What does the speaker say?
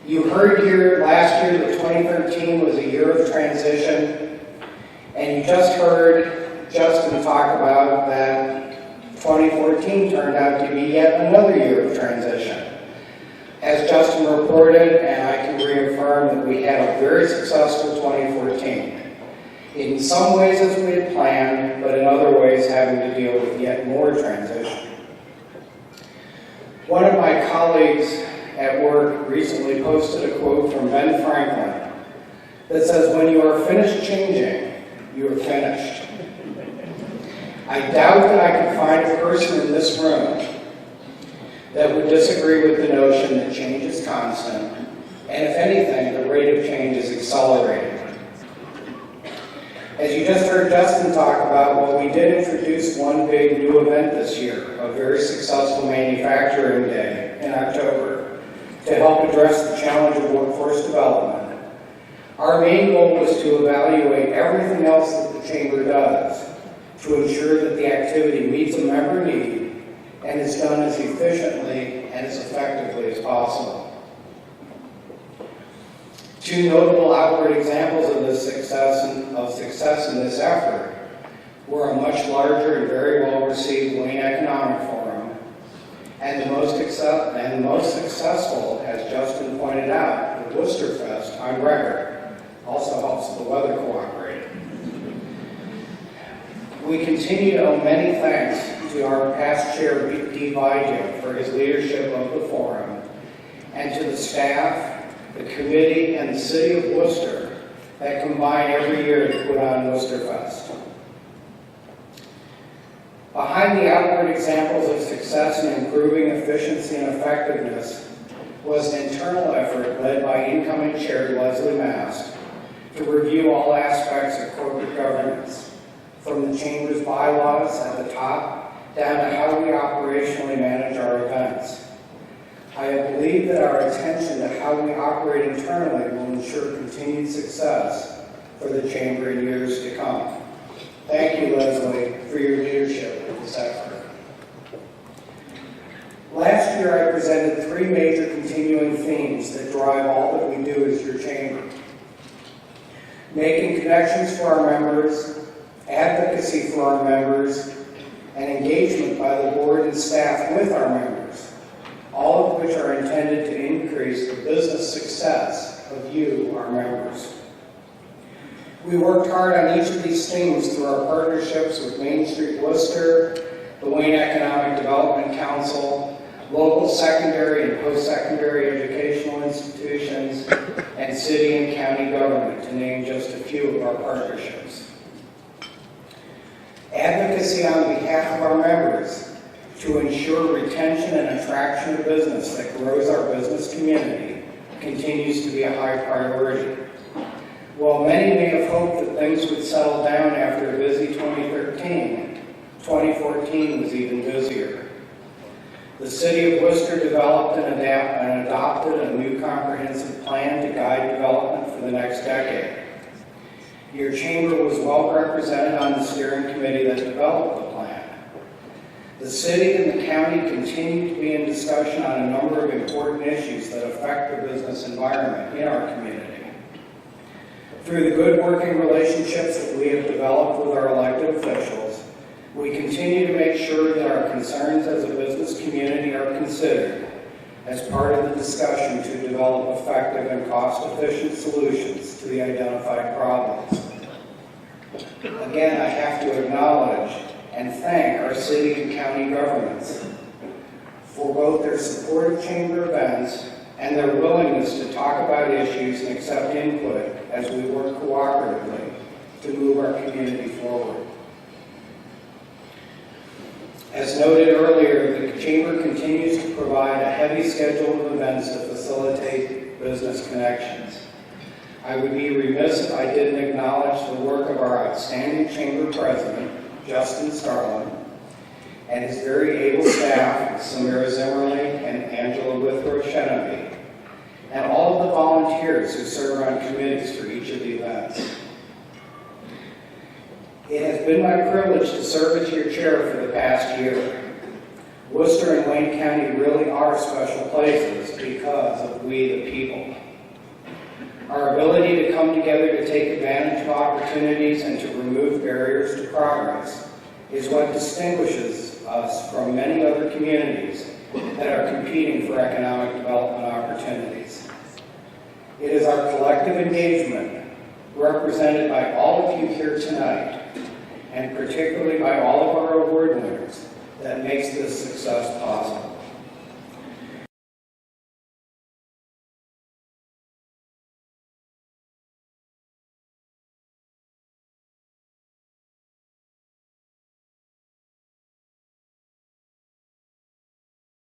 You heard here last year that 2013 was a year of transition, and you just heard Justin talk about that 2014 turned out to be yet another year of transition. As Justin reported, and I can reaffirm that we had a very successful 2014. In some ways as we had planned, but in other ways having to deal with yet more transition. One of my colleagues at work recently posted a quote from Ben Franklin that says, "When you are finished changing, you are finished." I doubt that I could find a person in this room that would disagree with the notion that change is constant, and if anything, the rate of change is accelerating. As you just heard Justin talk about, well, we did introduce one big new event this year, a very successful manufacturing day in October, to help address the challenge of workforce development. Our main goal was to evaluate everything else that the Chamber does to ensure that the activity meets a member need and is done as efficiently and as effectively as possible. Two notable outward examples of this success in this effort were a much larger and very well-received Wayne Economic Forum, and the most successful, as Justin pointed out, the Wooster Fest on record. Also helps the weather cooperate. We continue to owe many thanks to our past chair, D. Vigil, for his leadership of the forum, and to the staff, the committee, and the city of Worcester that combine every year to put on Wooster Fest. Behind the outward examples of success in improving efficiency and effectiveness was an internal effort led by incoming chair Leslie Mast to review all aspects of corporate governance, from the Chamber's bylaws at the top down to how we operationally manage our events. I believe that our attention to how we operate internally will ensure continued success for the Chamber in years to come. Thank you, Leslie, for your leadership in this effort. Last year, I presented three major continuing themes that drive all that we do as your Chamber. Making connections for our members, advocacy for our members, and engagement by the board and staff with our members, all of which are intended to increase the business success of you, our members. We worked hard on each of these themes through our partnerships with Main Street Worcester, the Wayne Economic Development Council, local secondary and post-secondary educational institutions, and city and county government, to name just a few of our partnerships. Advocacy on behalf of our members to ensure retention and attraction of business that grows our business community continues to be a high priority. While many may have hoped that things would settle down after a busy 2013, 2014 was even busier. The City of Worcester developed and adopted a new comprehensive plan to guide development for the next decade. Your Chamber was well represented on the steering committee that developed the plan. The city and the county continue to be in discussion on a number of important issues that affect the business environment in our community. Through the good working relationships that we have developed with our elected officials, we continue to make sure that our concerns as a business community are considered as part of the discussion to develop effective and cost-efficient solutions to the identified problems. Again, I have to acknowledge and thank our city and county governments for both their support of Chamber events and their willingness to talk about issues and accept input as we work cooperatively to move our community forward. As noted earlier, the Chamber continues to provide a heavy schedule of events to facilitate business connections. I would be remiss if I didn't acknowledge the work of our outstanding Chamber President, Justin Starlin, and his very able staff, Samira Zimmerly and Angela Withrow-Sheneby, and all of the volunteers who serve on committees for each of the events. It has been my privilege to serve as your chair for the past year. Wooster and Wayne County really are special places because of we the people. Our ability to come together to take advantage of opportunities and to remove barriers to progress is what distinguishes us from many other communities that are competing for economic development opportunities. It is our collective engagement, represented by all of you here tonight, and particularly by all of our award winners, that makes this success possible.